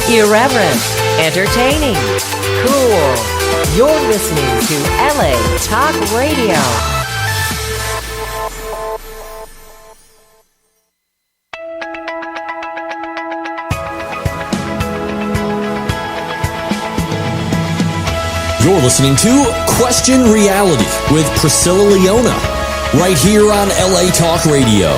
Irreverent, entertaining, cool. You're listening to LA Talk Radio. You're listening to Question Reality with Priscilla Leona, right here on LA Talk Radio.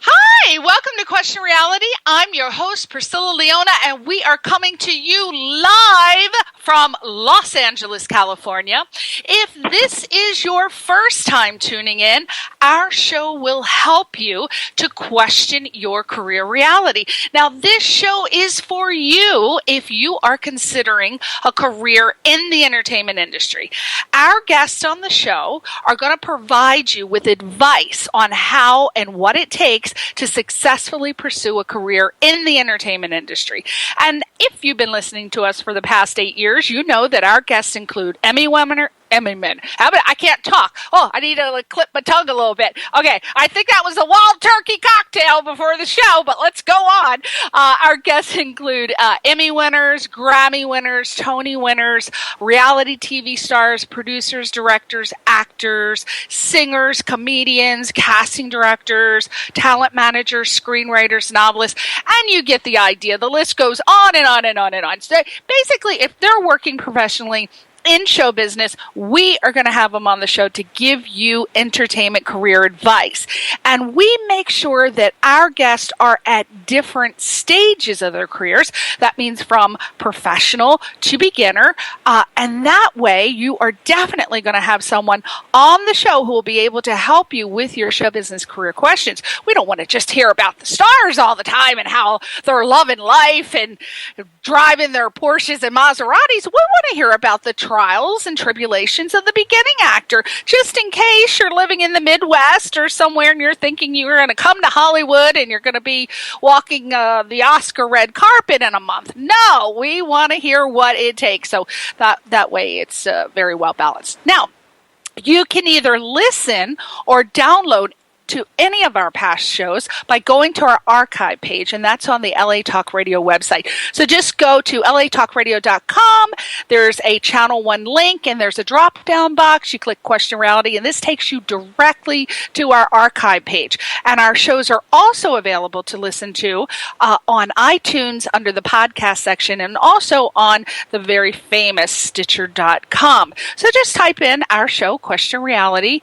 Hi, welcome to Question Reality. I'm your host, Priscilla Leona, and we are coming to you live from Los Angeles, California. If this is your first time tuning in, our show will help you to question your career reality. Now, this show is for you if you are considering a career in the entertainment industry. Our guests on the show are going to provide you with advice on how and what it takes to successfully pursue a career in the entertainment industry. And if you've been listening to us for the past 8 years, you know that our guests include Emmy winner. I can't talk. Oh, I need to clip my tongue a little bit. Okay, I think that was a wild turkey cocktail before the show, but let's go on. Our guests include Emmy winners, Grammy winners, Tony winners, reality TV stars, producers, directors, actors, singers, comedians, casting directors, talent managers, screenwriters, novelists, and you get the idea. The list goes on and on and on and on. So basically, if they're working professionally in show business, we are going to have them on the show to give you entertainment career advice. And we make sure that our guests are at different stages of their careers. That means from professional to beginner. And that way, you are definitely going to have someone on the show who will be able to help you with your show business career questions. We don't want to just hear about the stars all the time and how they're loving life and driving their Porsches and Maseratis. We want to hear about the trials and tribulations of the beginning actor, just in case you're living in the Midwest or somewhere and you're thinking you're going to come to Hollywood and you're going to be walking the Oscar red carpet in a month. No, we want to hear what it takes. So that way it's very well balanced. Now, you can either listen or download to any of our past shows by going to our archive page, and that's on the LA Talk Radio website. So just go to latalkradio.com. There's a Channel 1 link, and there's a drop-down box. You click Question Reality, and this takes you directly to our archive page. And our shows are also available to listen to on iTunes under the podcast section, and also on the very famous Stitcher.com. So just type in our show, Question Reality,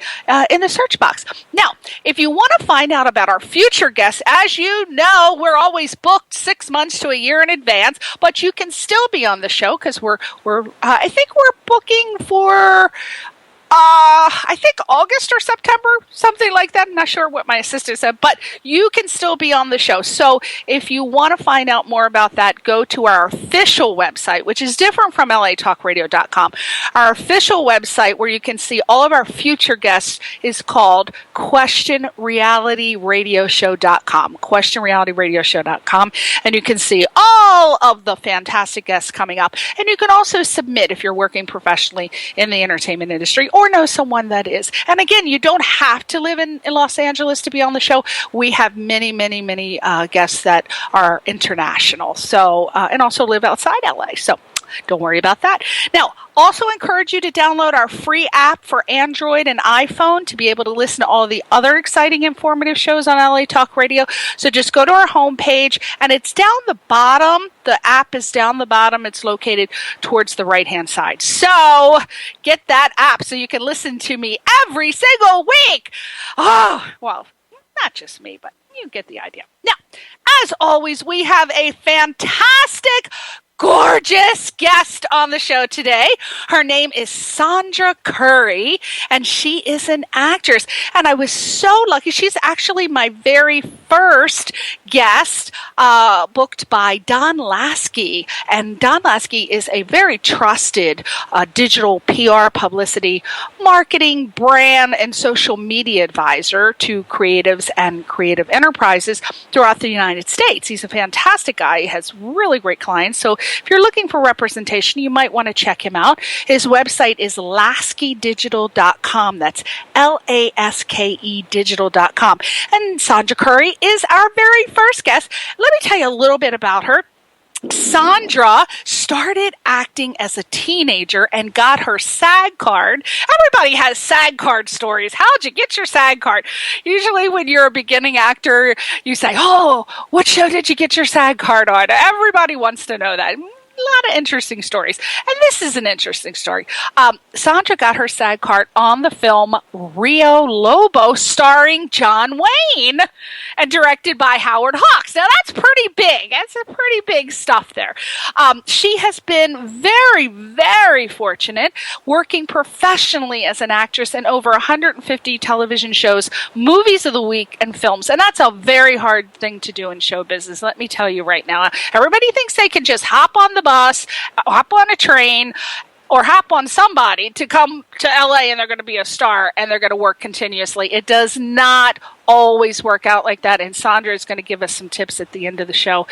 in the search box. Now, if you want to find out about our future guests, as you know, we're always booked 6 months to a year in advance, but you can still be on the show because I think we're booking for I think August or September, something like that. I'm not sure what my assistant said, but you can still be on the show. So if you want to find out more about that, go to our official website, which is different from latalkradio.com. Our official website, where you can see all of our future guests, is called questionrealityradioshow.com. questionrealityradioshow.com. And you can see all of the fantastic guests coming up. And you can also submit if you're working professionally in the entertainment industry or know someone that is. And again, you don't have to live in Los Angeles to be on the show. We have many, many, many guests that are international, so and also live outside LA. So don't worry about that. Now, also encourage you to download our free app for Android and iPhone to be able to listen to all of the other exciting, informative shows on LA Talk Radio. So just go to our homepage, and it's down the bottom. The app is down the bottom. It's located towards the right-hand side. So get that app so you can listen to me every single week. Oh, well, not just me, but you get the idea. Now, as always, we have a fantastic, gorgeous guest on the show today. Her name is Sondra Currie, and she is an actress. And I was so lucky. She's actually my very first guest, booked by Don Lasky. And Don Lasky is a very trusted digital PR, publicity, marketing, brand, and social media advisor to creatives and creative enterprises throughout the United States. He's a fantastic guy. He has really great clients. So if you're looking for representation, you might want to check him out. His website is laskeedigital.com. That's LASKE digital.com. And Sondra Currie is our very first guest. Let me tell you a little bit about her. Sondra started acting as a teenager and got her SAG card. Everybody has SAG card stories. How'd you get your SAG card? Usually when you're a beginning actor, you say, oh, what show did you get your SAG card on? Everybody wants to know that. A lot of interesting stories. And this is an interesting story. Sondra got her SAG card on the film Rio Lobo, starring John Wayne and directed by Howard Hawks. Now, that's pretty big. That's a pretty big stuff there. She has been very, very fortunate working professionally as an actress in over 150 television shows, movies of the week, and films. And that's a very hard thing to do in show business. Let me tell you right now. Everybody thinks they can just hop on the bus, hop on a train, or hop on somebody to come to LA and they're going to be a star and they're going to work continuously. It does not always work out like that. And Sondra is going to give us some tips at the end of the show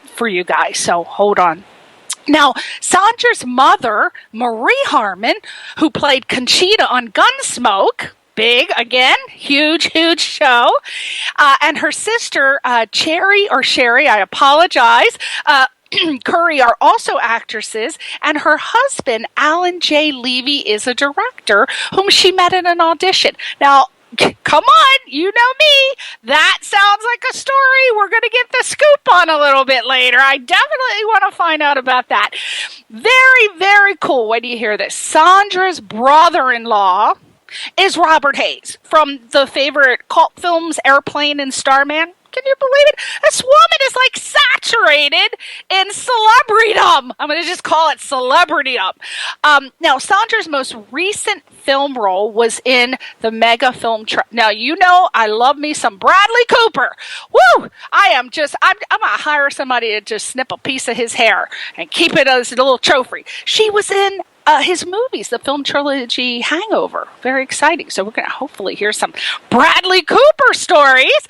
for you guys. So hold on. Now, Sondra's mother, Marie Harmon, who played Conchita on Gunsmoke, big, again, huge show. And her sister, Sherry, I apologize, Currie are also actresses, and her husband, Alan J. Levy, is a director whom she met in an audition. Now, come on, you know me. That sounds like a story we're going to get the scoop on a little bit later. I definitely want to find out about that. Very, very cool. When you hear this, Sondra's brother-in-law is Robert Hayes from the favorite cult films Airplane and Starman. Can you believe it? This woman is like saturated in celebritydom. I'm going to just call it celebritydom. Now, Sondra's most recent film role was in the mega film. Now, you know I love me some Bradley Cooper. Woo! I'm going to hire somebody to just snip a piece of his hair and keep it as a little trophy. She was in his movies, the film trilogy Hangover. Very exciting. So we're going to hopefully hear some Bradley Cooper stories.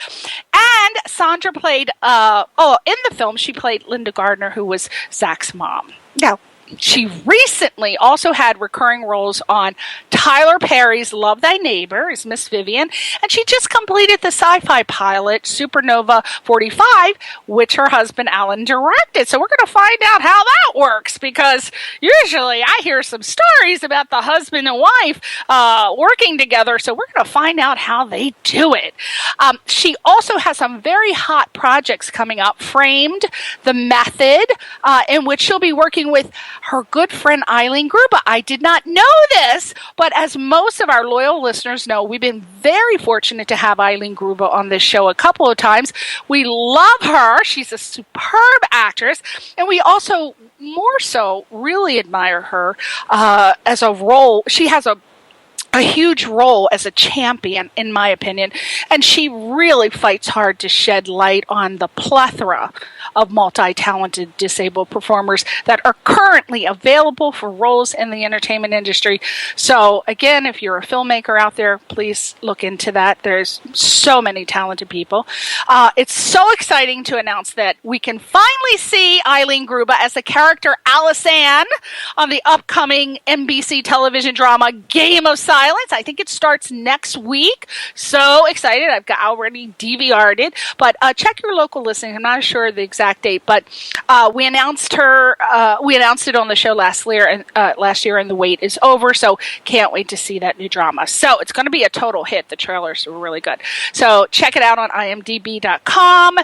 And Sondra played, in the film, she played Linda Gardner, who was Zach's mom. Now, she recently also had recurring roles on Tyler Perry's Love Thy Neighbor as Miss Vivian, and she just completed the sci-fi pilot Supernova 45, which her husband Alan directed. So we're going to find out how that works, because usually I hear some stories about the husband and wife working together, so we're going to find out how they do it. She also has some very hot projects coming up, Framed, The Method, in which she'll be working with her good friend Eileen Gruba. I did not know this, but as most of our loyal listeners know, we've been very fortunate to have Eileen Gruba on this show a couple of times. We love her. She's a superb actress, and we also more so really admire her as a role. She has a huge role as a champion, in my opinion, and she really fights hard to shed light on the plethora of multi-talented disabled performers that are currently available for roles in the entertainment industry. So again, if you're a filmmaker out there, please look into that. There's so many talented people. It's so exciting to announce that we can finally see Eileen Gruba as the character Alice Ann on the upcoming NBC television drama Game of Silence. I think it starts next week. So excited. I've got already DVR'd it. But check your local listing. I'm not sure of the exact date, but we announced her. We announced it on the show last year, and the wait is over. So can't wait to see that new drama. So it's going to be a total hit. The trailers were really good. So check it out on imdb.com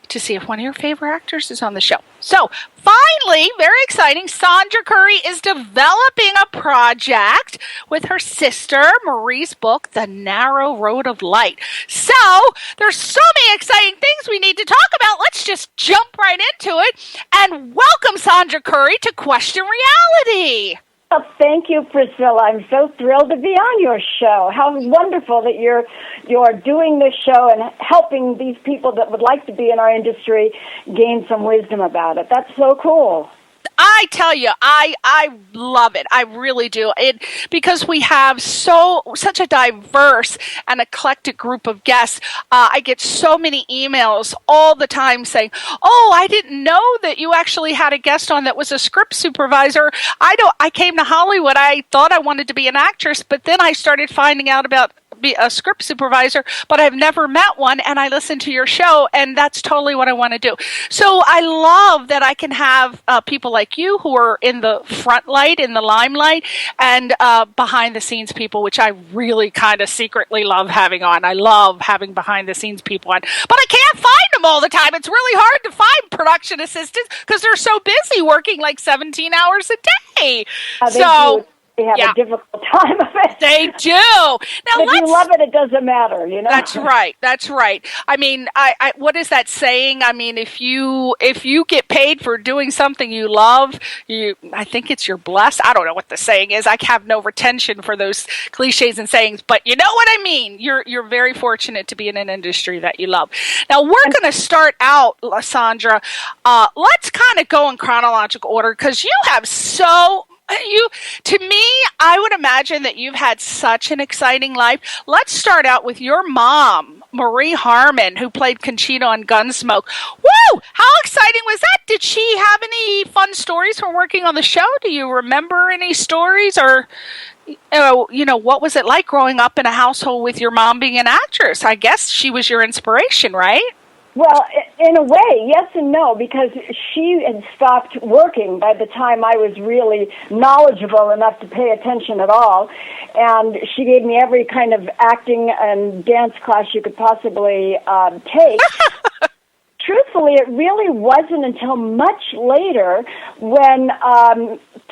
to see if one of your favorite actors is on the show. So finally, very exciting, Sondra Currie is developing a project with her sister, Marie's book, The Narrow Road of Light. So there's so many exciting things we need to talk about. Let's just jump right into it and welcome Sondra Currie to Question Reality. Oh, thank you, Priscilla. I'm so thrilled to be on your show. How wonderful that you're doing this show and helping these people that would like to be in our industry gain some wisdom about it. That's so cool. I tell you, I love it. I really do. Because we have such a diverse and eclectic group of guests. I get so many emails all the time saying, "Oh, I didn't know that you actually had a guest on that was a script supervisor. I came to Hollywood. I thought I wanted to be an actress, but then I started finding out about be a script supervisor, but I've never met one, and I listen to your show, and that's totally what I want to do." So I love that I can have people like you who are in the front light, in the limelight, and behind the scenes people, which I really kind of secretly love having on. I love having behind the scenes people on, but I can't find them all the time. It's really hard to find production assistants because they're so busy working like 17 hours a day. They have a difficult time of it. They do. Now, if you love it, it doesn't matter, you know? That's right. That's right. I mean, I what is that saying? I mean, if you get paid for doing something you love, I think you're blessed. I don't know what the saying is. I have no retention for those cliches and sayings, but you know what I mean. You're very fortunate to be in an industry that you love. Now, we're going to start out, Sondra. Let's kind of go in chronological order because you have to me, I would imagine that you've had such an exciting life. Let's start out with your mom, Marie Harmon, who played Conchita on Gunsmoke. Woo! How exciting was that? Did she have any fun stories from working on the show? Do you remember any stories, or what was it like growing up in a household with your mom being an actress? I guess she was your inspiration, right? Well, in a way, yes and no, because she had stopped working by the time I was really knowledgeable enough to pay attention at all, and she gave me every kind of acting and dance class you could possibly take. Truthfully, it really wasn't until much later when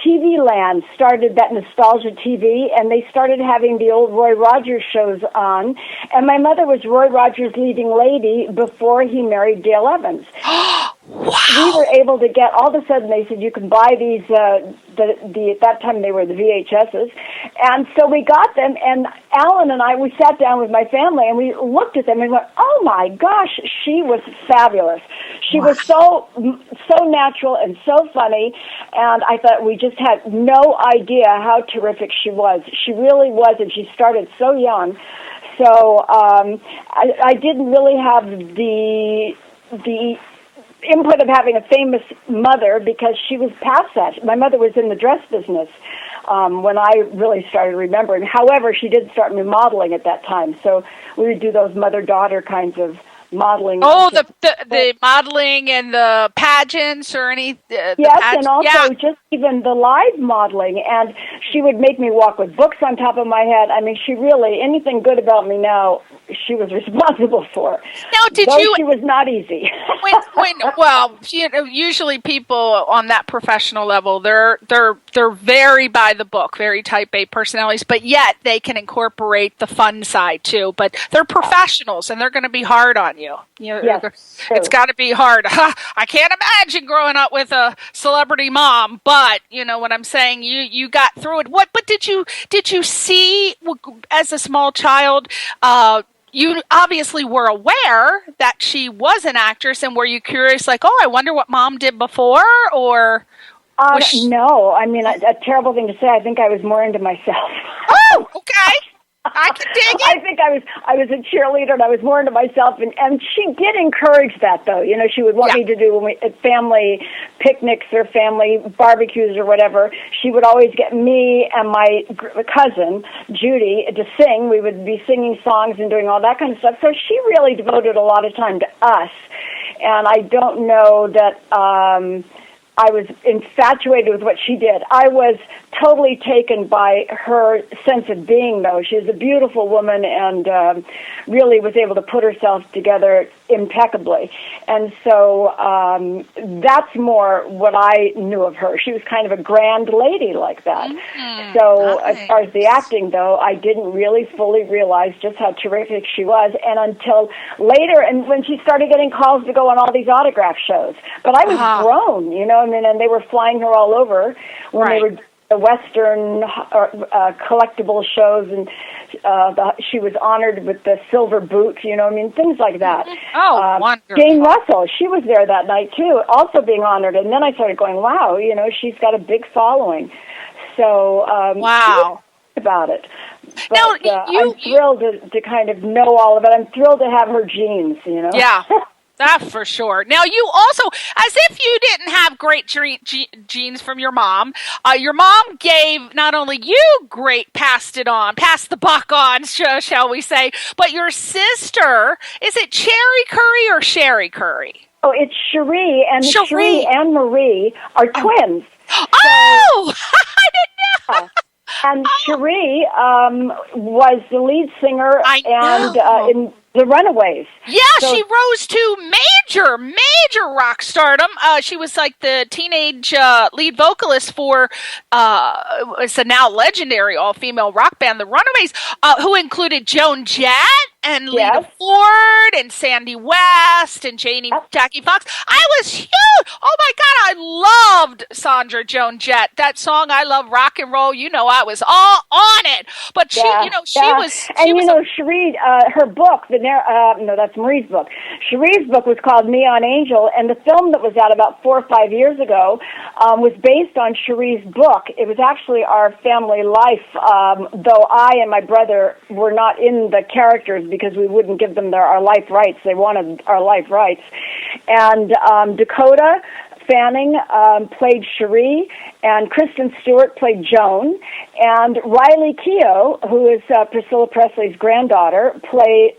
TV Land started that nostalgia TV, and they started having the old Roy Rogers shows on. And my mother was Roy Rogers' leading lady before he married Dale Evans. Wow. We were able to get, all of a sudden they said you can buy these, at that time they were the VHSs, and so we got them, and Alan and I, we sat down with my family and we looked at them and went, oh my gosh, she was fabulous. She was so natural and so funny, and I thought we just had no idea how terrific she was. She really was, and she started so young. So I didn't really have the input of having a famous mother because she was past that. My mother was in the dress business when I really started remembering. However, she did start me modeling at that time, so we would do those mother-daughter kinds of modeling. Oh, the modeling and the pageants or any... yes, and also just even the live modeling. And she would make me walk with books on top of my head. I mean, she really, anything good about me now, she was responsible for. Now, she was not easy. Usually people on that professional level, they're very by the book, very type A personalities, but yet they can incorporate the fun side too. But they're professionals, and they're going to be hard on you. Yes, it's got to be hard. I can't imagine growing up with a celebrity mom, but you know what I'm saying. You got through it. But did you see as a small child? You obviously were aware that she was an actress, and were you curious, like, oh, I wonder what mom did before, or? No, I mean, a terrible thing to say. I think I was more into myself. Oh, okay. I can dig it. I think I was a cheerleader, and I was more into myself, and she did encourage that, though. You know, she would want me to do at family picnics or family barbecues or whatever. She would always get me and my cousin Judy to sing. We would be singing songs and doing all that kind of stuff. So she really devoted a lot of time to us, and I don't know that I was infatuated with what she did. I was totally taken by her sense of being, though. She was a beautiful woman and really was able to put herself together impeccably. And so that's more what I knew of her. She was kind of a grand lady like that. Mm-hmm. So nice. As far as the acting, though, I didn't really fully realize just how terrific she was, and until later, and when she started getting calls to go on all these autograph shows. But I was grown, you know, I mean, and they were flying her all over when they were the Western collectible shows, and she was honored with the silver boot, things like that. Oh, wonderful. Jane Russell, she was there that night too, also being honored. And then I started going, wow, she's got a big following. So wow. About it. But now, I'm thrilled to kind of know all of it. I'm thrilled to have her genes, Yeah. That for sure. Now, you also, as if you didn't have great genes from your mom gave not only you passed the buck on, shall we say, but your sister, is it Cherry Currie or Sherry Currie? Oh, it's Cherie, and Cherie and Marie are twins. Oh! I didn't know! And Cherie was the lead singer in The Runaways. Yeah, so, she rose to major rock stardom. She was like the teenage lead vocalist for it's a now legendary all-female rock band, The Runaways, who included Joan Jett and Lita Ford and Sandy West and Jackie Fox. I was huge. Oh my God, I loved Sondra Joan Jett. That song, I Love Rock and Roll. I was all on it. But she was. And Cherie, her book, no, that's Marie's book. Cherie's book was called Neon Angel, and the film that was out about 4 or 5 years ago was based on Cherie's book. It was actually our family life, though I and my brother were not in the characters because we wouldn't give them our life rights. They wanted our life rights. And Dakota Fanning played Cherie, and Kristen Stewart played Joan, and Riley Keough, who is Priscilla Presley's granddaughter, played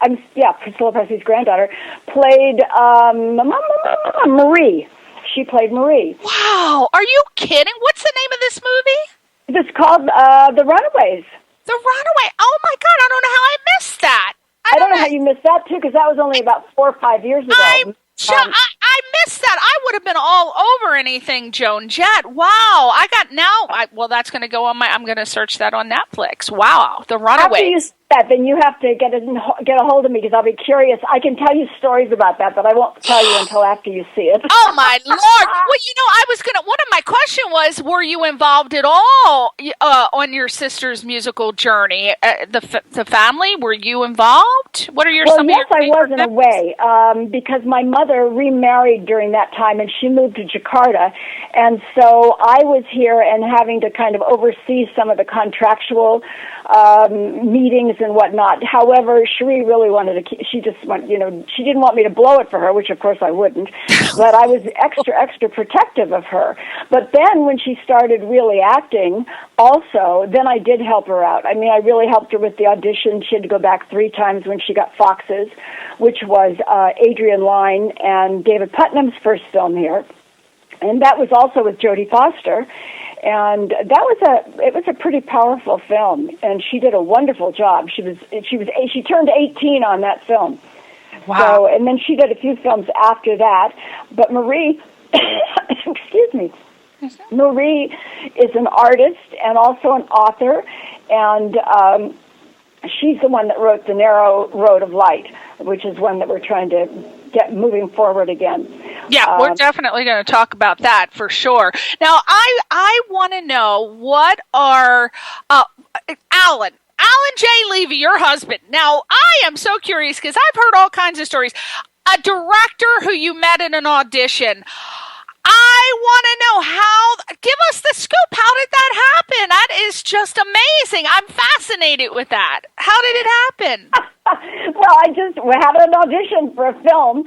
Marie. She played Marie. Wow, are you kidding? What's the name of this movie? It's called The Runaways. The Runaway. Oh my God, I don't know how I missed that. I don't know how you missed that too, because that was only about 4 or 5 years ago. I missed that. I would have been all over anything Joan Jett. Wow. That's going to go on I'm going to search that on Netflix. Wow. The Runaways. After you see that, then you have to get a hold of me because I'll be curious. I can tell you stories about that, but I won't tell you until after you see it. Oh my Lord. Well, one of my question was, were you involved at all on your sister's musical journey? The family, were you involved? What are your some yes, of your I was in a way, because my mother remarried during that time and she moved to Jakarta, and so I was here and having to kind of oversee some of the contractual meetings and whatnot. However, Cherie really wanted to. She just she didn't want me to blow it for her, which of course I wouldn't. But I was extra protective of her. But then when she started really acting, also, then I did help her out. I mean, I really helped her with the audition. She had to go back 3 times when she got Foxes, which was Adrian Lyne and David Putnam's first film here, and that was also with Jodie Foster. And it was a pretty powerful film, and she did a wonderful job. She turned 18 on that film. Wow. So, and then she did a few films after that. But Marie, excuse me, Marie is an artist and also an author, and she's the one that wrote The Narrow Road of Light, which is one that we're trying to get moving forward again. Yeah, we're definitely going to talk about that for sure. Now, I want to know what are Alan J. Levy, your husband. Now, I am so curious because I've heard all kinds of stories. A director who you met in an audition. I want to know give us the scoop. How did that happen? That is just amazing. I'm fascinated with that. How did it happen? Well, I just had an audition for a film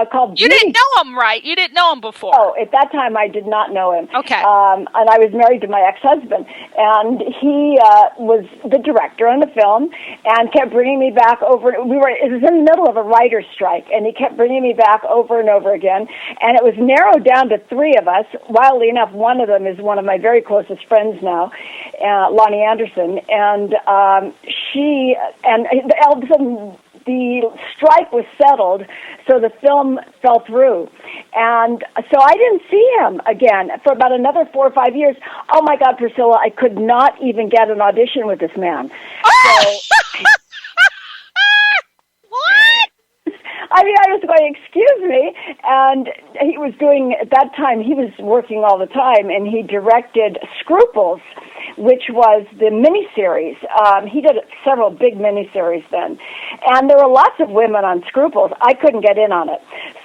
called You didn't know him, right? You didn't know him before. Oh, at that time I did not know him. Okay. And I was married to my ex-husband, and he was the director on the film and kept bringing me back over. It was in the middle of a writer's strike, and he kept bringing me back over and over again, and it was narrowed down to 3 of us. Wildly enough, one of them is one of my very closest friends now, Lonnie Anderson, and the strike was settled, so the film fell through. And so I didn't see him again for about another 4 or 5 years. Oh, my God, Priscilla, I could not even get an audition with this man. So, What? I mean, I was going, excuse me. And he was doing, at that time, he was working all the time, and he directed Scruples, which was the miniseries. He did several big miniseries then. And there were lots of women on Scruples. I couldn't get in on it.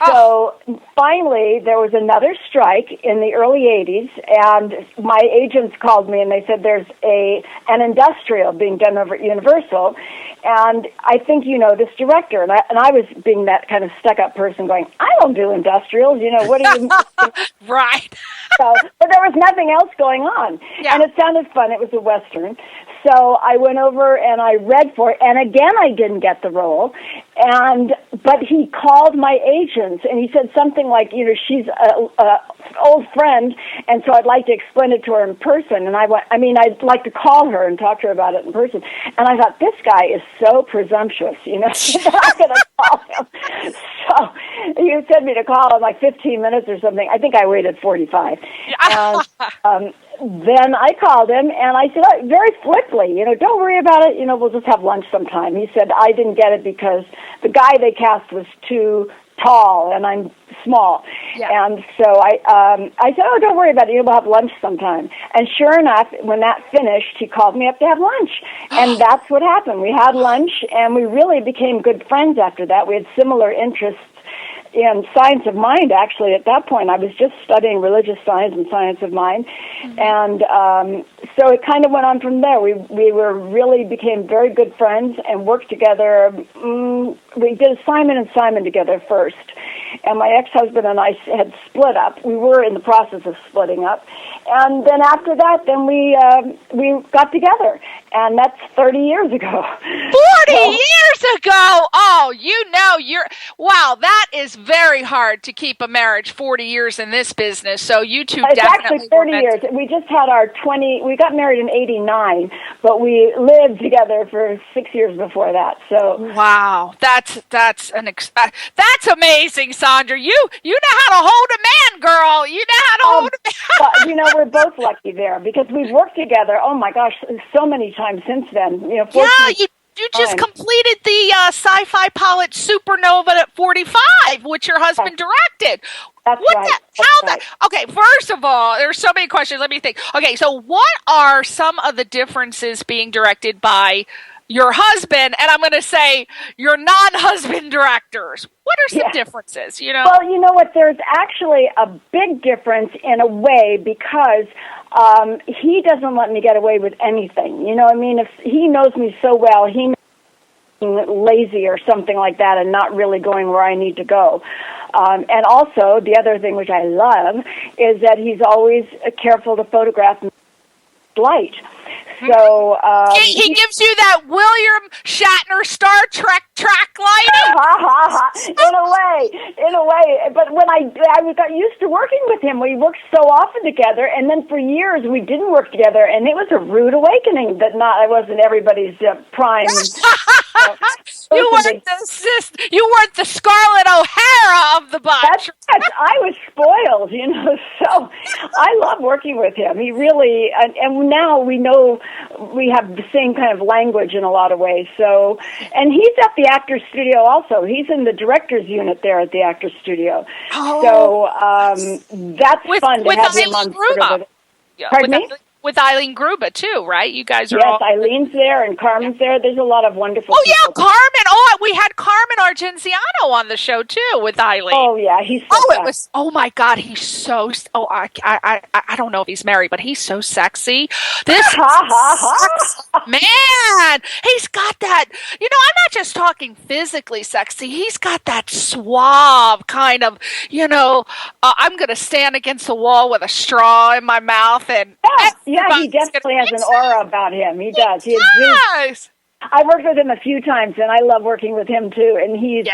So finally, there was another strike in the early 80s, and my agents called me, and they said there's an industrial being done over at Universal, and I think you know this director. And I was being that kind of stuck-up person going, I don't do industrials, what do you... Right. But there was nothing else going on. Yeah. And it sounded fun. It was a Western. So I went over and I read for it, and again I didn't get the role. But he called my agents, and he said something like, she's a old friend, and so I'd like to explain it to her in person. And I'd like to call her and talk to her about it in person. And I thought, this guy is so presumptuous, I'm going to call him. So he sent me to call in like 15 minutes or something. I think I waited 45. And then I called him, and I said, very flippantly, don't worry about it. We'll just have lunch sometime. He said, I didn't get it because the guy they cast was too tall, and I'm small. Yeah. And so I said, don't worry about it. We'll have lunch sometime. And sure enough, when that finished, he called me up to have lunch. And that's what happened. We had lunch, and we really became good friends after that. We had similar interests in science of mind, actually. At that point, I was just studying religious science and science of mind. Mm-hmm. And so it kind of went on from there. We really became very good friends and worked together. We did Simon and Simon together first. And my ex-husband and I had split up. We were in the process of splitting up. And then after that, then we got together. And that's 30 years ago. 40 years ago! Oh, wow, that is very hard to keep a marriage 40 years in this business. So you two it's definitely actually 30 years. We just had we got married in 89, but we lived together for 6 years before that. So wow, that's amazing, Sondra. You know how to hold a man, girl. You know how to hold a man. We're both lucky there because we've worked together, oh my gosh, so many times since then. You just completed the sci-fi pilot Supernova at 45, which your husband directed. That's right. Okay, first of all, there's so many questions. Let me think. Okay, so what are some of the differences being directed by your husband, and I'm going to say your non-husband directors? What are some differences, Well, you know what? There's actually a big difference in a way because he doesn't let me get away with anything. If he knows me so well, he knows I'm lazy or something like that and not really going where I need to go. And also, the other thing which I love is that he's always careful to photograph light. So he gives you that William Shatner Star Trek track lighting. In a way. But when I got used to working with him, we worked so often together, and then for years we didn't work together, and it was a rude awakening that I wasn't everybody's prime. You weren't the Scarlett O'Hara of the bunch. That's right. I was spoiled, So I love working with him. He really, and now we know we have the same kind of language in a lot of ways. So, and he's at the Actors Studio also. He's in the director's unit there at the Actors Studio. Oh. So that's fun to have him on. Pardon me? With Eileen Gruba, too, right? You guys are Yes, Eileen's there and Carmen's there. There's a lot of wonderful people. Yeah, Carmen. We had Carmen Argenziano on the show, too, with Eileen. Oh, yeah, he's so oh, my God, he's so... I don't know if he's married, but he's so sexy. Man, he's got that... I'm not just talking physically sexy. He's got that suave kind of, I'm going to stand against the wall with a straw in my mouth and... Yeah, he definitely has an aura about him. He does. He I've worked with him a few times, and I love working with him, too. And he's,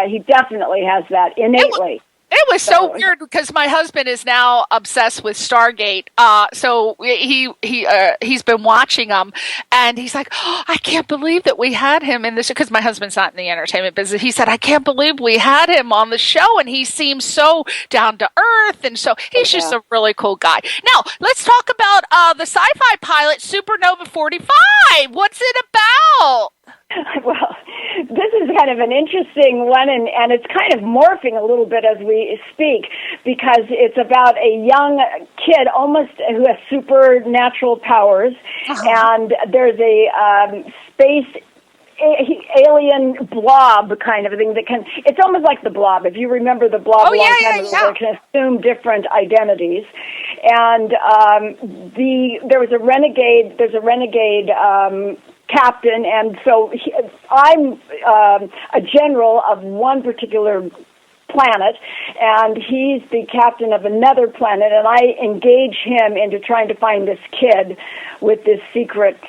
he definitely has that innately. It was so weird because my husband is now obsessed with Stargate. So he's been watching them, and he's like, I can't believe that we had him in the show. Because my husband's not in the entertainment business. He said, I can't believe we had him on the show, and he seems so down to earth, and so he's just a really cool guy. Now, let's talk about the sci-fi pilot Supernova 45. What's it about? Well, this is kind of an interesting one, and it's kind of morphing a little bit as we speak, because it's about a young kid almost who has supernatural powers, and there's a space alien blob kind of a thing that can, it's almost like the Blob. If you remember the Blob a long time ago, where it can assume different identities. And there's a renegade captain, and so I'm a general of one particular planet, and he's the captain of another planet, and I engage him into trying to find this kid with this secret,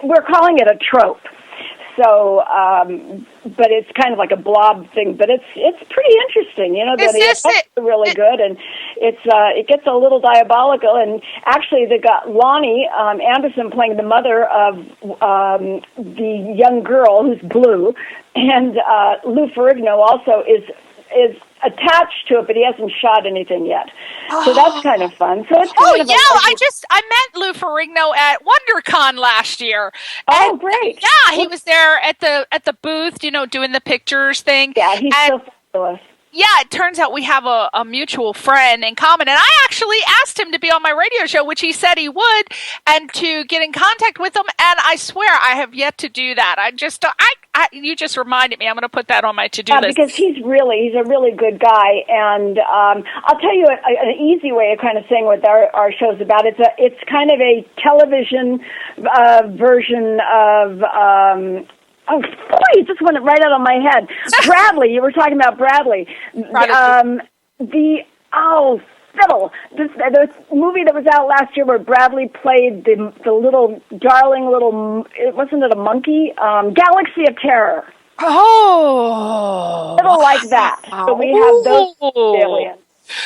we're calling it a trope. So, but it's kind of like a blob thing, but it's pretty interesting, you know. The effects are really good, and it gets a little diabolical. And actually, they got Lonnie Anderson playing the mother of the young girl who's blue, and Lou Ferrigno also is attached to it, but he hasn't shot anything yet. So that's kind of fun. So it's kind of I met Lou Ferrigno at WonderCon last year. Oh, great! Yeah, he was there at the booth, you know, doing the pictures thing. Yeah, he's so fabulous. Yeah, it turns out we have a mutual friend in common, and I actually asked him to be on my radio show, which he said he would, and to get in contact with him, and I swear I have yet to do that. You just reminded me. I'm going to put that on my to-do list. Because he's a really good guy, and I'll tell you an easy way of kind of saying what our show's about. It's kind of a television version of. Oh, boy, it just went right out of my head. Bradley, you were talking about Bradley. Fiddle. The movie that was out last year where Bradley played the little, darling little, wasn't it a monkey? Galaxy of Terror. Oh. Little like that. So we have those aliens.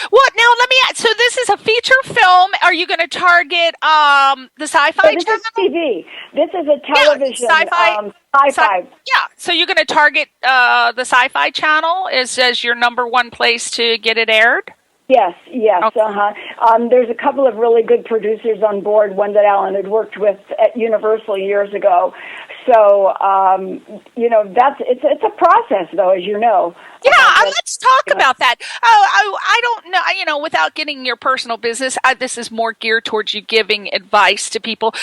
What now? Let me ask. So this is a feature film. Are you going to target the Sci-Fi channel? This is TV. This is a television. Sci-Fi. Sci-Fi. Yeah. So you're going to target the Sci-Fi channel as your number one place to get it aired? Yes. Okay. There's a couple of really good producers on board, one that Alan had worked with at Universal years ago. So, it's a process, though, as you know. Yeah, let's talk about that. I don't know, without getting your personal business, this is more geared towards you giving advice to people,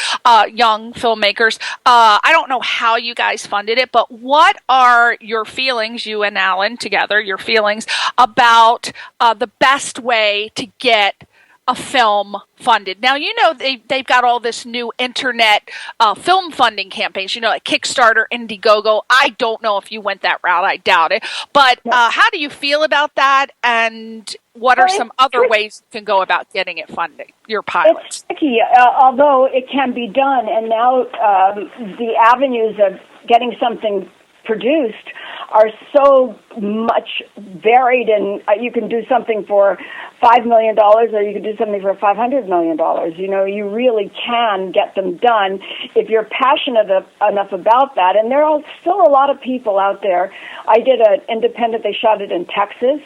young filmmakers. I don't know how you guys funded it, but what are your feelings, you and Alan together, your feelings about the best way to get a film funded? Now, they've got all this new internet film funding campaigns, like Kickstarter, Indiegogo. I don't know if you went that route. I doubt it. But how do you feel about that? And what are some other ways you can go about getting it funding, your pilots? It's tricky, although it can be done. And now the avenues of getting something produced are so much varied, and you can do something for $5 million or you can do something for $500 million. You really can get them done if you're passionate enough about that. And there are still a lot of people out there. I did an independent, they shot it in Texas,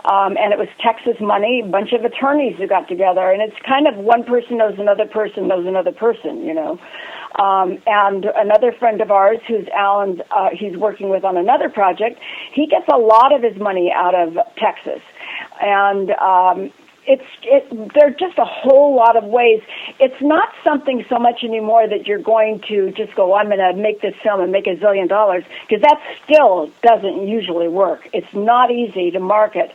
and it was Texas money, a bunch of attorneys who got together, and it's kind of one person knows another person knows another person, and another friend of ours who's Alan's, he's working with on another project, he gets a lot of his money out of Texas. And there are just a whole lot of ways. It's not something so much anymore that you're going to just go, I'm going to make this film and make $1 zillion, because that still doesn't usually work. It's not easy to market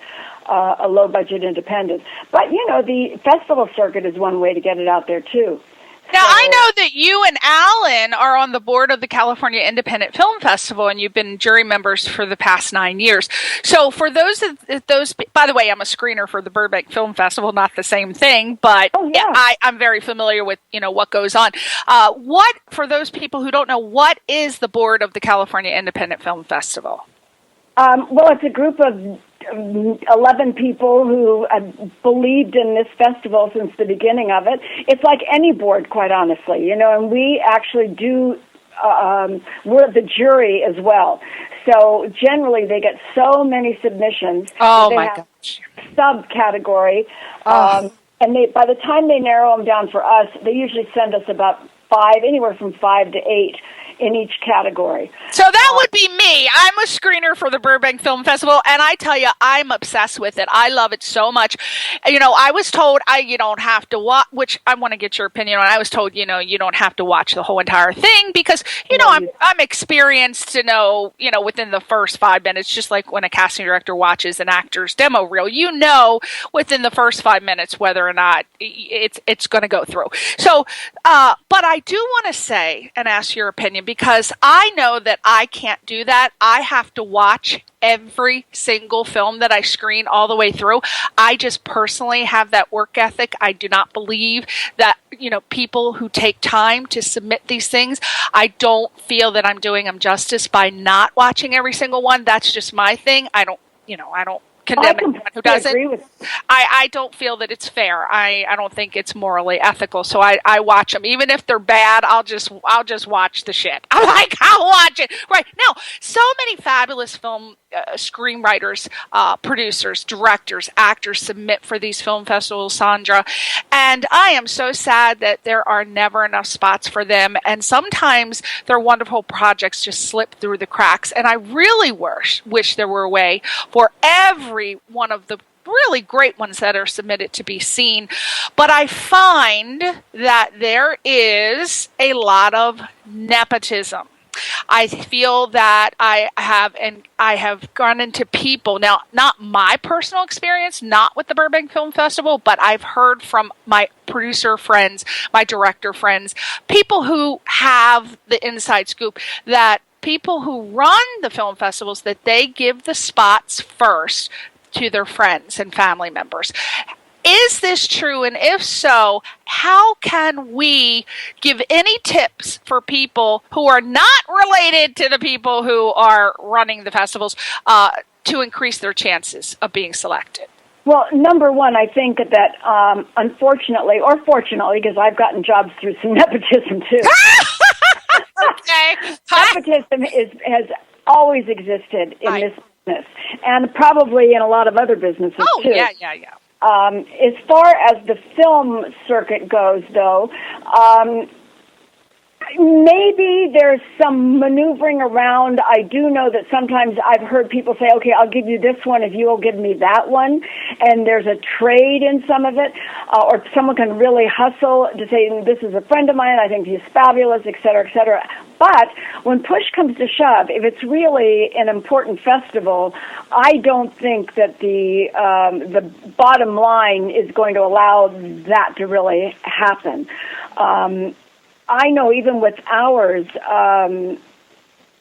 a low-budget independent. But, the festival circuit is one way to get it out there, too. Now, I know that you and Alan are on the board of the California Independent Film Festival, and you've been jury members for the past 9 years. So for those, by the way, I'm a screener for the Burbank Film Festival, not the same thing, but I'm very familiar with, what goes on. For those people who don't know, what is the board of the California Independent Film Festival? Well, it's a group of 11 people who believed in this festival since the beginning of it. It's like any board, quite honestly, and we actually do, we're the jury as well. So generally they get so many submissions. Oh, my gosh. Subcategory. And by the time they narrow them down for us, they usually send us about anywhere from 5 to 8 in each category. So that would be me. I'm a screener for the Burbank Film Festival, and I tell you, I'm obsessed with it. I love it so much. You know, I was told you don't have to watch, which I want to get your opinion on. I was told, you know, you don't have to watch the whole entire thing because, you know, I'm experienced to know, you know, within the first 5 minutes, just like when a casting director watches an actor's demo reel, you know, within the first 5 minutes whether or not it's going to go through. So, but I do want to say and ask your opinion because I know that I can't do that. I have to watch every single film that I screen all the way through. I just personally have that work ethic. I do not believe that, you know, people who take time to submit these things, I don't feel that I'm doing them justice by not watching every single one. That's just my thing. I don't condemn anyone who doesn't. I don't feel that it's fair. I don't think it's morally ethical. So I watch them. Even if they're bad, I'll just watch the shit. I'll watch it. Right. Now, so many fabulous film screenwriters, producers, directors, actors submit for these film festivals, Sondra. And I am so sad that there are never enough spots for them. And sometimes their wonderful projects just slip through the cracks. And I really wish there were a way for every one of the really great ones that are submitted to be seen. But I find that there is a lot of nepotism. I feel that I have gone into people, now not my personal experience, not with the Burbank Film Festival, but I've heard from my producer friends, my director friends, people who have the inside scoop that people who run the film festivals, that they give the spots first to their friends and family members. Is this true? And if so, how can we give any tips for people who are not related to the people who are running the festivals to increase their chances of being selected? Well, number one, I think that unfortunately, or fortunately, because I've gotten jobs through some nepotism too. Okay. Nepotism has always existed in this business, and probably in a lot of other businesses too. Yeah. As far as the film circuit goes, though, maybe there's some maneuvering around. I do know that sometimes I've heard people say, okay, I'll give you this one if you will give me that one. And there's a trade in some of it. Or someone can really hustle to say, this is a friend of mine, I think he's fabulous, et cetera, et cetera. But when push comes to shove, if it's really an important festival, I don't think that the bottom line is going to allow that to really happen. I know even with ours,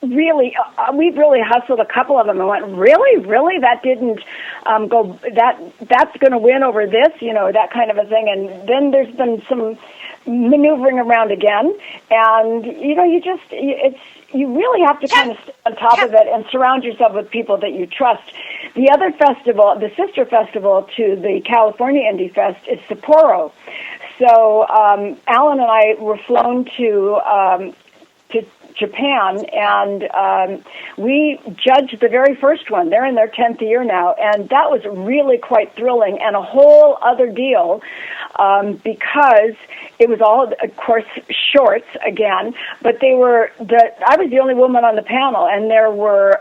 really, we've really hustled a couple of them and went, really? That didn't go, that's going to win over this, you know, that kind of a thing. And then there's been some maneuvering around again. And, you know, you really have to kind of stay on top of it and surround yourself with people that you trust. The other festival, the sister festival to the California Indie Fest, is Sapporo. So Alan and I were flown to Japan, and we judged the very first one. They're in their 10th year now, and that was really quite thrilling and a whole other deal because it was all, of course, shorts again, but I was the only woman on the panel, and there were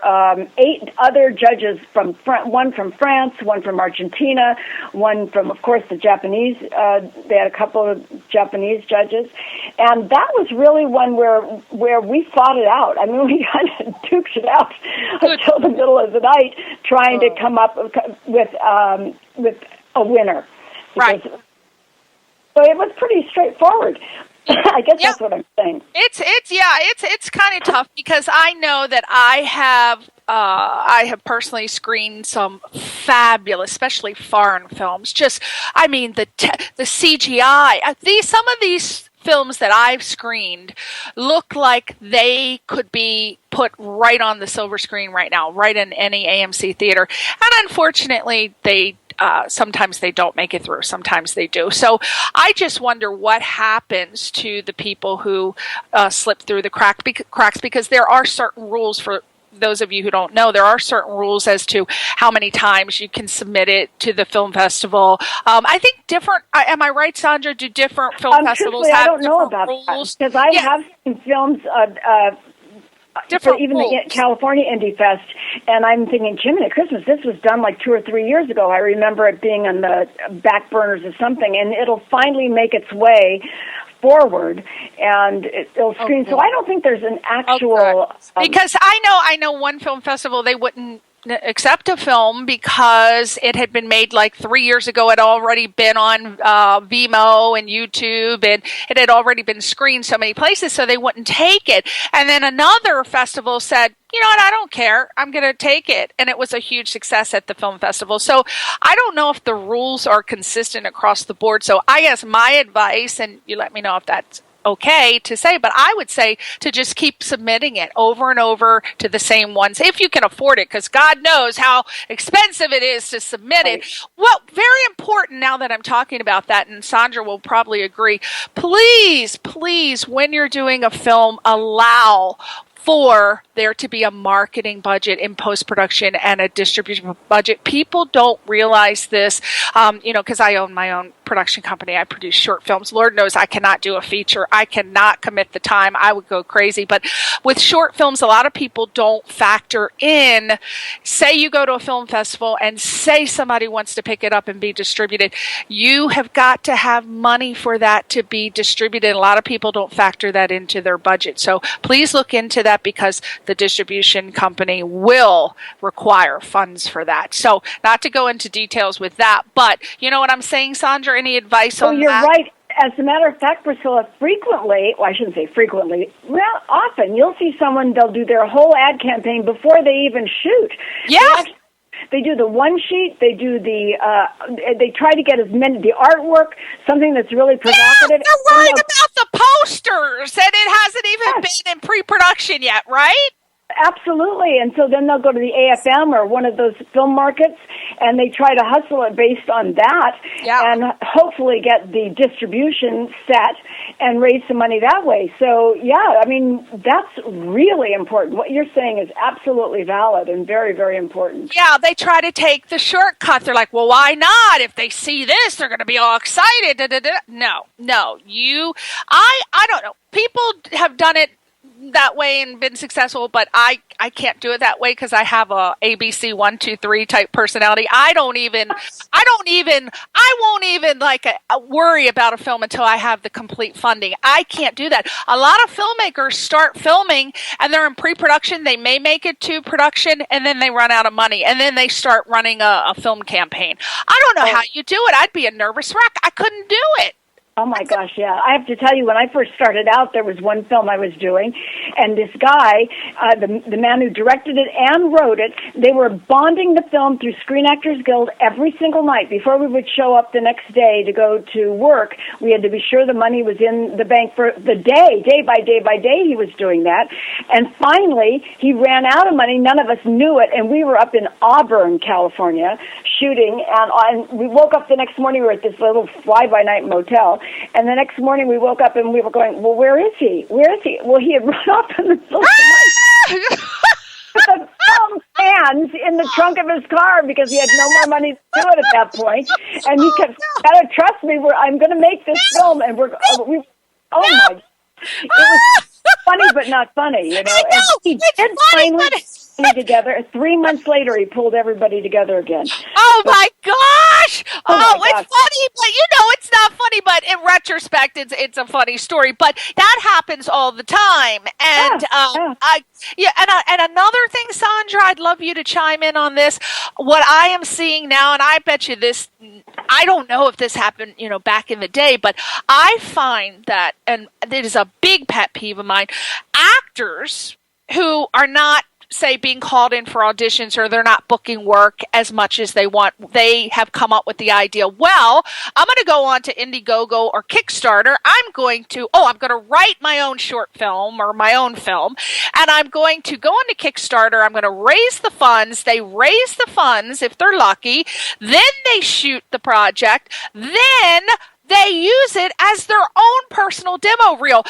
8 other judges, one from France, one from Argentina, one from, of course, the Japanese. They had a couple of Japanese judges, and that was really one where we fought it out. I mean, we kind of duked it out until the middle of the night, trying to come up with a winner. Right. So it was pretty straightforward. I guess that's what I'm saying. It's kind of tough because I know that I have personally screened some fabulous, especially foreign films. Just, I mean, the CGI. Some of these films that I've screened look like they could be put right on the silver screen right now, right in any AMC theater. And unfortunately, sometimes they don't make it through. Sometimes they do. So I just wonder what happens to the people who slip through the cracks, because there are certain rules for those of you who don't know. There are certain rules as to how many times you can submit it to the film festival. I think different. Am I right, Sondra? Do different film festivals have I don't know different about rules? Because I have seen films for even the California Indie Fest, and I'm thinking, Jiminy Christmas, this was done like 2 or 3 years ago. I remember it being on the back burners or something, and it'll finally make its way forward, and it'll screen. So I don't think there's an actual... because I know one film festival, they wouldn't accept a film because it had been made like 3 years ago. It had already been on Vimeo and YouTube, and it had already been screened so many places, so they wouldn't take it. And then another festival said, you know what, I don't care, I'm going to take it. And it was a huge success at the film festival. So I don't know if the rules are consistent across the board. So I guess my advice, and you let me know if that's okay to say, but I would say to just keep submitting it over and over to the same ones if you can afford it, because God knows how expensive it is to submit it. Well, very important now that I'm talking about that, and Sondra will probably agree, please, when you're doing a film, allow for there to be a marketing budget in post-production and a distribution budget. People don't realize this, because I own my own production company. I produce short films. Lord knows I cannot do a feature. I cannot commit the time. I would go crazy. But with short films, a lot of people don't factor in, say you go to a film festival and say somebody wants to pick it up and be distributed. You have got to have money for that to be distributed. A lot of people don't factor that into their budget. So please look into that, because the distribution company will require funds for that. So not to go into details with that, but you know what I'm saying, Sondra? Any advice on that? You're right. As a matter of fact, Priscilla, frequently, well, I shouldn't say frequently, well, often you'll see someone, they'll do their whole ad campaign before they even shoot. Yeah. They do the one sheet, they do they try to get as many, the artwork, something that's really provocative. Yeah, they're worried about the posters, and it hasn't even been in pre-production yet, right? Absolutely. And so then they'll go to the AFM or one of those film markets, and they try to hustle it based on that, and hopefully get the distribution set and raise some money that way. So, yeah, I mean, that's really important. What you're saying is absolutely valid and very, very important. Yeah, they try to take the shortcut. They're like, well, why not? If they see this, they're going to be all excited. No, I don't know. People have done it that way and been successful, but I can't do it that way because I have a ABC 1, 2, 3 type personality. I won't even worry about a film until I have the complete funding. I can't do that. A lot of filmmakers start filming and they're in pre-production. They may make it to production and then they run out of money and then they start running a film campaign. I don't know how you do it. I'd be a nervous wreck. I couldn't do it. Oh, my gosh, yeah. I have to tell you, when I first started out, there was one film I was doing, and this guy, the man who directed it and wrote it, they were bonding the film through Screen Actors Guild every single night. Before we would show up the next day to go to work, we had to be sure the money was in the bank for the day by day he was doing that. And finally, he ran out of money. None of us knew it, and we were up in Auburn, California, shooting, and we woke up the next morning. We were at this little fly-by-night motel. And the next morning we woke up and we were going, well, where is he? Where is he? Well, he had run off in the middle of the night. With the film fans in the trunk of his car because he had no more money to do it at that point. And he kept, gotta trust me, I'm going to make this film. And it was funny but not funny, you know. And he did finally together. 3 months later, he pulled everybody together again. Oh, my gosh! It's funny, but it's not funny, but in retrospect, it's a funny story. But that happens all the time. And and another thing, Sondra, I'd love you to chime in on this. What I am seeing now, and I bet you this, I don't know if this happened, back in the day, but I find that, and it is a big pet peeve of mine, actors who are not, say, being called in for auditions or they're not booking work as much as they want, they have come up with the idea, well, I'm going to go on to Indiegogo or Kickstarter. I'm going to write my own short film or my own film, and I'm going to go on to Kickstarter. I'm going to raise the funds. They raise the funds if they're lucky. Then they shoot the project. Then they use it as their own personal demo reel.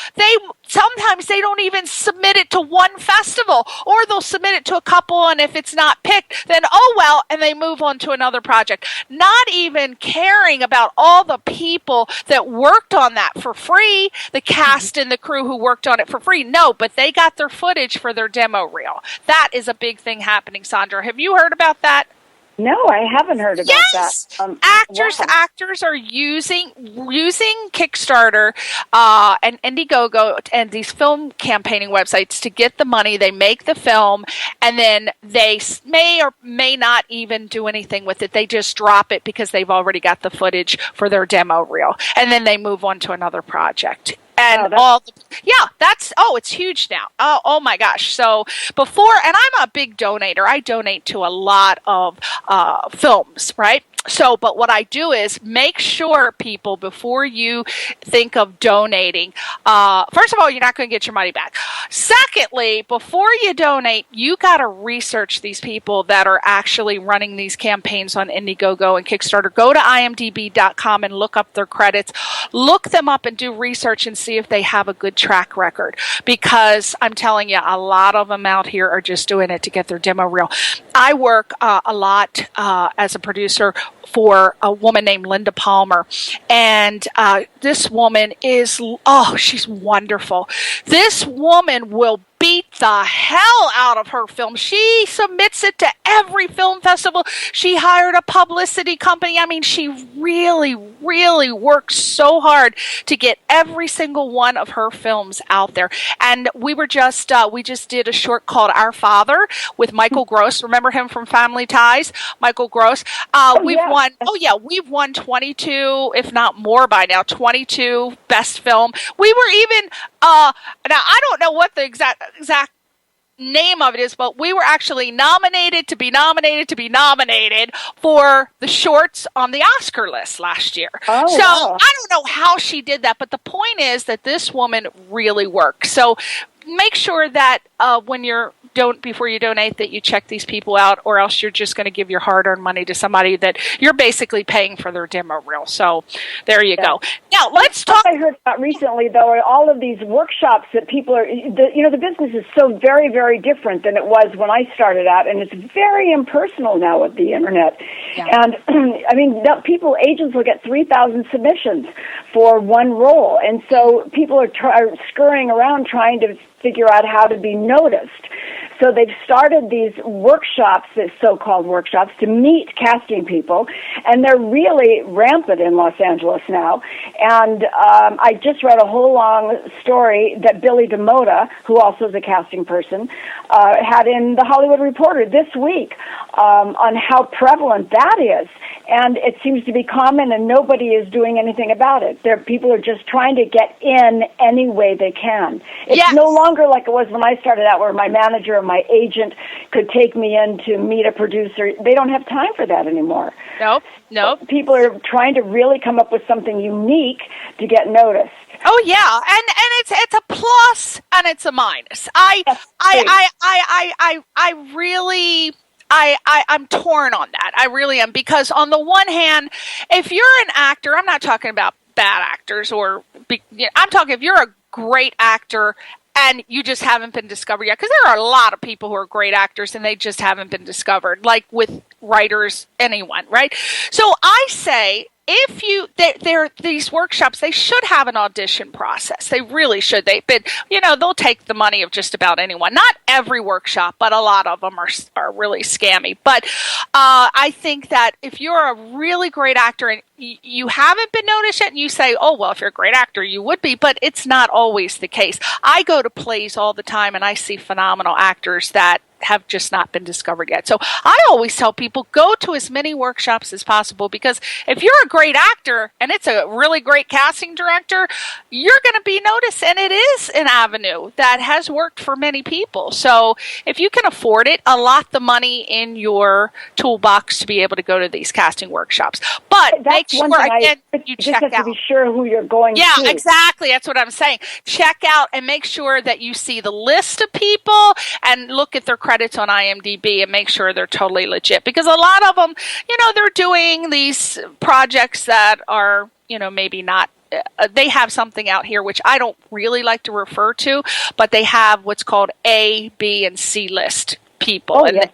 Sometimes they don't even submit it to one festival, or they'll submit it to a couple, and if it's not picked, then oh well, and they move on to another project. Not even caring about all the people that worked on that for free, the cast and the crew who worked on it for free. No, but they got their footage for their demo reel. That is a big thing happening, Sondra. Have you heard about that? No, I haven't heard about that. Actors are using Kickstarter and Indiegogo and these film campaigning websites to get the money. They make the film, and then they may or may not even do anything with it. They just drop it because they've already got the footage for their demo reel, and then they move on to another project. And it's huge now. Oh my gosh. So and I'm a big donator. I donate to a lot of films, right? So, but what I do is make sure, people, before you think of donating, first of all, you're not going to get your money back. Secondly, before you donate, you got to research these people that are actually running these campaigns on Indiegogo and Kickstarter. Go to imdb.com and look up their credits. Look them up and do research and see if they have a good track record. Because I'm telling you, a lot of them out here are just doing it to get their demo reel. I work a lot as a producer for a woman named Linda Palmer. And this woman she's wonderful. This woman will beat the hell out of her film. She submits it to every film festival. She hired a publicity company. I mean, she really, really works so hard to get every single one of her films out there. And we just did a short called Our Father with Michael Gross. Remember him from Family Ties? Michael Gross. We've won 22, if not more by now, 22 best film. We were even, now I don't know what the exact name of it is, but we were actually nominated to be nominated for the shorts on the Oscar list last year. Wow. I don't know how she did that, but the point is that this woman really works. So make sure that before you donate, that you check these people out, or else you're just going to give your hard-earned money to somebody that you're basically paying for their demo reel. So there you go. Now let's talk. I heard about recently, though, are all of these workshops that people are. The business is so very, very different than it was when I started out, and it's very impersonal now with the internet. Yeah. And I mean, agents will get 3,000 submissions for one role, and so people are scurrying around trying to figure out how to be noticed. So they've started these workshops, these so-called workshops, to meet casting people, and they're really rampant in Los Angeles now. And I just read a whole long story that Billy DeMotta, who also is a casting person, had in The Hollywood Reporter this week on how prevalent that is. And it seems to be common, and nobody is doing anything about it. People are just trying to get in any way they can. It's no longer like it was when I started out, where my manager or my agent could take me in to meet a producer. They don't have time for that anymore. Nope. People are trying to really come up with something unique to get noticed. Oh yeah, and it's a plus and it's a minus. I'm torn on that. I really am, because on the one hand, if you're an actor, I'm not talking about bad actors, I'm talking if you're a great actor and you just haven't been discovered yet, because there are a lot of people who are great actors and they just haven't been discovered, like with writers, anyone, right? So I say, these workshops, they should have an audition process. They really should. They'll take the money of just about anyone. Not every workshop, but a lot of them are really scammy. But I think that if you're a really great actor and you haven't been noticed yet, and you say, oh, well, if you're a great actor, you would be, but it's not always the case. I go to plays all the time, and I see phenomenal actors that have just not been discovered yet. So I always tell people, go to as many workshops as possible, because if you're a great actor and it's a really great casting director, you're going to be noticed, and it is an avenue that has worked for many people. So if you can afford it, allot the money in your toolbox to be able to go to these casting workshops. But make sure, again, you check out. To be sure who you're going to. Yeah, exactly. That's what I'm saying. Check out and make sure that you see the list of people and look at their credits on IMDb and make sure they're totally legit, because a lot of them, they're doing these projects that are, maybe not. They have something out here which I don't really like to refer to, but they have what's called A, B, and C list people. Oh, yes.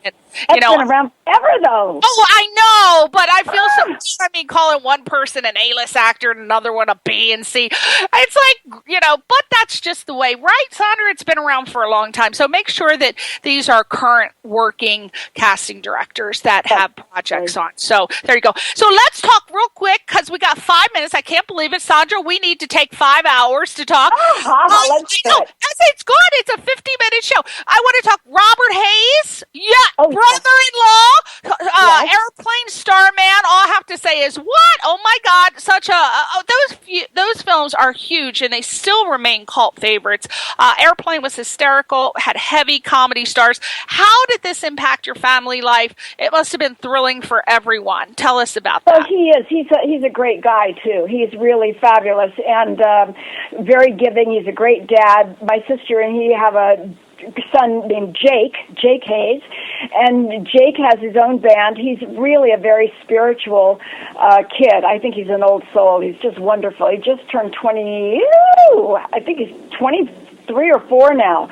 That's been around forever, though. Oh, I know, but I feel calling one person an A-list actor and another one a B and C. It's like, but that's just the way, right, Sondra? It's been around for a long time. So make sure that these are current working casting directors that have projects on. So there you go. So let's talk real quick, because we got 5 minutes. I can't believe it, Sondra. We need to take 5 hours to talk. Let's do it. It's good. It's a 50-minute show. I want to talk Robert Hayes. Yeah, brother-in-law, Airplane starman. All I have to say is, what? Oh my God! Those films are huge, and they still remain cult favorites. Airplane was hysterical, had heavy comedy stars. How did this impact your family life? It must have been thrilling for everyone. Tell us about that. Oh, he is. He's a great guy too. He's really fabulous and very giving. He's a great dad. My sister and he have a son named Jake Hayes, and Jake has his own band. He's really a very spiritual kid. I think he's an old soul. He's just wonderful. He just turned 20, I think he's 23 or 4 now,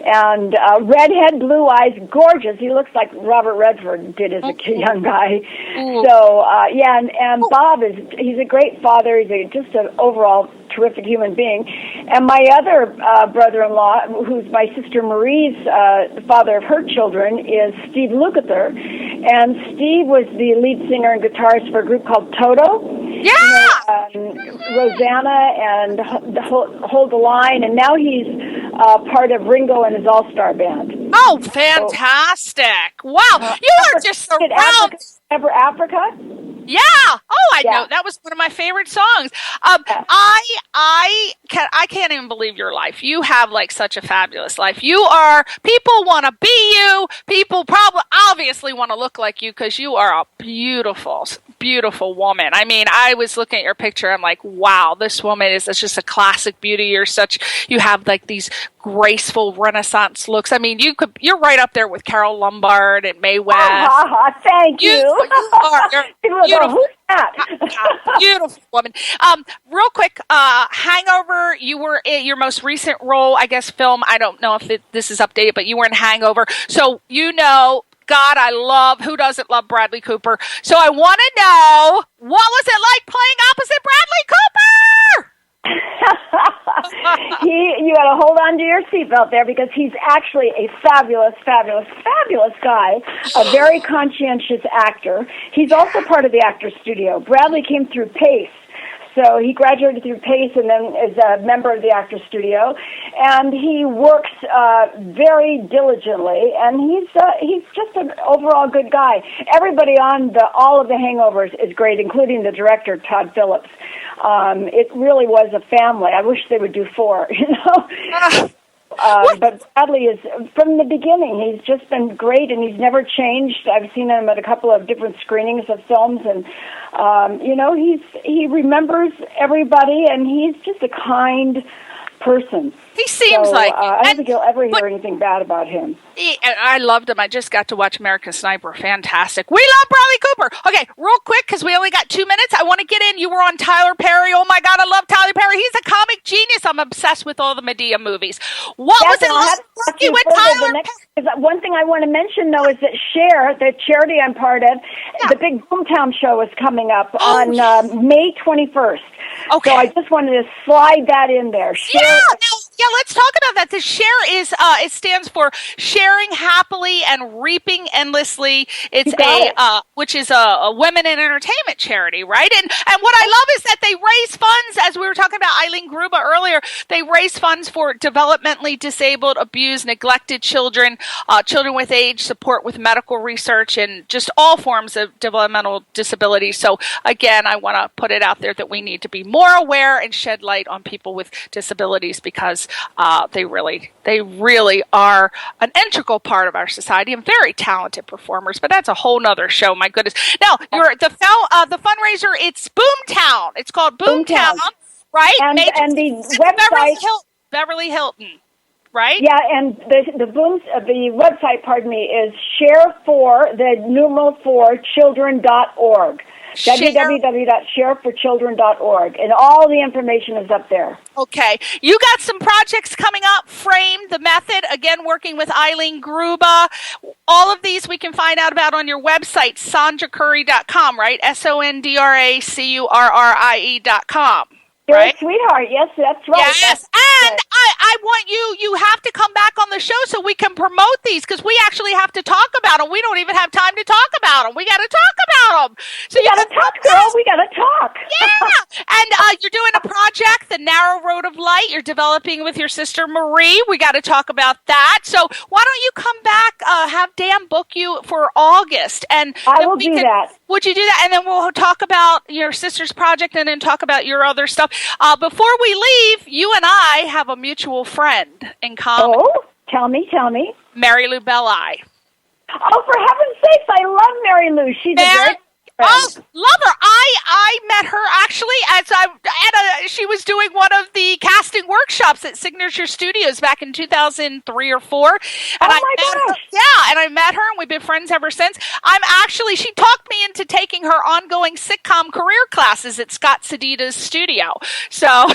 and redhead, blue eyes, gorgeous. He looks like Robert Redford did as a young guy. So, and Bob he's a great father. He's just an overall terrific human being. And my other brother-in-law, who's my sister Marie's the father of her children, is Steve Lukather. And Steve was the lead singer and guitarist for a group called Toto. Yeah! Rosanna and Hold the Line. And now he's part of Ringo and his all-star band. Oh, fantastic. Wow. You are just surrounded. Ever Africa? Yeah. Oh, I know. That was one of my favorite songs. I can't even believe your life. You have like such a fabulous life. People want to be you. People probably obviously want to look like you, because you are a beautiful, beautiful woman. I mean, I was looking at your picture. I'm like, wow, this woman is just a classic beauty. You have like these graceful Renaissance looks. I mean, you're right up there with Carol Lombard and Mae West. Thank you. You're beautiful. Beautiful woman. Real quick, Hangover. You were in your most recent role, I guess, film. I don't know if this is updated, but you were in Hangover. So God, who doesn't love Bradley Cooper? So I want to know, what was it like playing opposite Bradley Cooper? You got to hold on to your seatbelt there, because he's actually a fabulous, fabulous, fabulous guy, a very conscientious actor. He's also part of the Actors Studio. Bradley came through PACE. So he graduated through PACE and then is a member of the Actors Studio, and he works very diligently, and he's just an overall good guy. Everybody on all of the Hangovers is great, including the director, Todd Phillips. It really was a family. I wish they would do 4, But Bradley is, from the beginning, he's just been great, and he's never changed. I've seen him at a couple of different screenings of films, and, he remembers everybody, and he's just a kind person. He seems like it. I don't think you'll ever hear anything bad about him. I loved him. I just got to watch American Sniper. Fantastic. We love Bradley Cooper. Okay, real quick, because we only got 2 minutes. I want to get in. You were on Tyler Perry. Oh, my God, I love Tyler Perry. He's a comic genius. I'm obsessed with all the Medea movies. What was it like working with Tyler Perry? One thing I want to mention, though, is that Cher, the charity I'm part of, the big Boomtown show is coming up on May 21st. Okay. So I just wanted to slide that in there. Let's talk about that. The Share is it stands for Sharing Happily and Reaping Endlessly. It's which is a women in entertainment charity, right? And what I love is that they raise funds, as we were talking about Eileen Gruba earlier. They raise funds for developmentally disabled, abused, neglected children, children with age, support with medical research, and just all forms of developmental disability. So again, I want to put it out there that we need to be more aware and shed light on people with disabilities, because they really are an integral part of our society and very talented performers. But that's a whole nother show. My goodness. Now, the fundraiser. It's Boomtown. It's called Boomtown, right? And the website Beverly Hilton. right? Yeah, and the website, is share4children.org. www.shareforchildren.org, and all the information is up there. Okay. You got some projects coming up, Frame, The Method, again, working with Eileen Gruba. All of these we can find out about on your website, sondracurrie.com, right? SONDRACURRIE.com. You're right? a sweetheart. Yes, that's right. Yes, that's and right. I want you have to come back on the show so we can promote these, because we actually have to talk about them. We don't even have time to talk about them. We got to talk about them. So We got to talk, girl. We got to talk. Yeah, and you're doing a project, The Narrow Road of Light. You're developing with your sister Marie. We got to talk about that. So why don't you come back, have Dan book you for August, and I will do that. Would you do that? And then we'll talk about your sister's project and then talk about your other stuff. Before we leave, you and I have a mutual friend in common. Oh, tell me. Mary Lou Belli. Oh, for heaven's sakes, I love Mary Lou. She's a great friend. Oh, love her. I met her actually she was doing one of the casting workshops at Signature Studios back in 2003 or 4. And my gosh. And I met her and we've been friends ever since. She talked me into taking her ongoing sitcom career classes at Scott Sedita's studio. So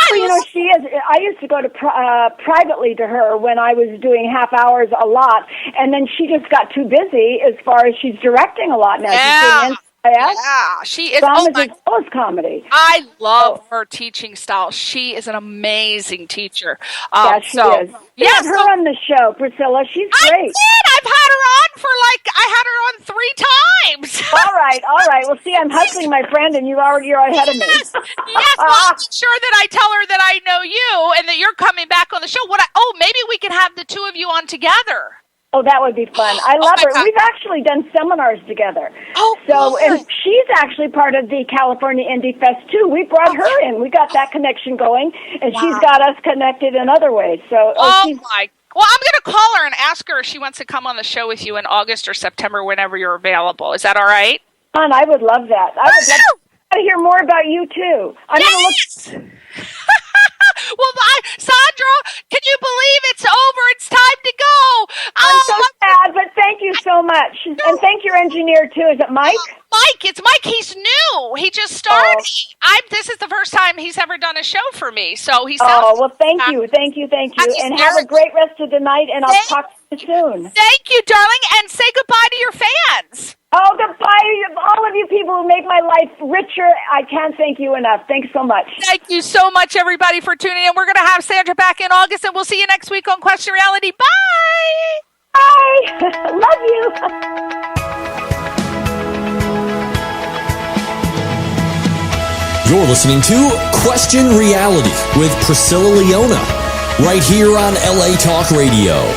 she is. I used to go to privately to her when I was doing half hours a lot, and then she just got too busy as far as she's directing a lot now. Yeah. Yeah, she is. Dramas as well as comedy. I love her teaching style. She is an amazing teacher. Yeah, she is. Yes, her on the show, Priscilla. She's great. I've had her on I had her on 3 times. All right. Well, see, I'm hustling my friend, and you're ahead of me. Yes, well, I'm sure that I tell her that I know you and that you're coming back on the show. Maybe we can have the two of you on together. Oh, that would be fun. I love her. God. We've actually done seminars together. Oh, so, good. and she's actually part of the California Indie Fest, too. We brought her in. We got that connection going, and she's got us connected in other ways. So, well, I'm going to call her and ask her if she wants to come on the show with you in August or September, whenever you're available. Is that all right? Hon, I would love that. I would love to hear more about you, too. I'm going to look... Well, Sondra, can you believe it's over? It's time to go. I'm so sad, but thank you so much. And thank your engineer, too. Is it Mike? It's Mike. He's new. He just started. This is the first time he's ever done a show for me. So he sounds... Oh, well, thank you. And have a great rest of the night, and I'll talk to you soon. Thank you, darling, and say goodbye to your fans. Oh, goodbye, all of you people who make my life richer. I can't thank you enough. Thanks so much. Thank you so much, everybody, for tuning in. We're going to have Sandra back in August, and we'll see you next week on Question Reality. Bye! Bye! Love you! You're listening to Question Reality with Priscilla Leona, right here on LA Talk Radio.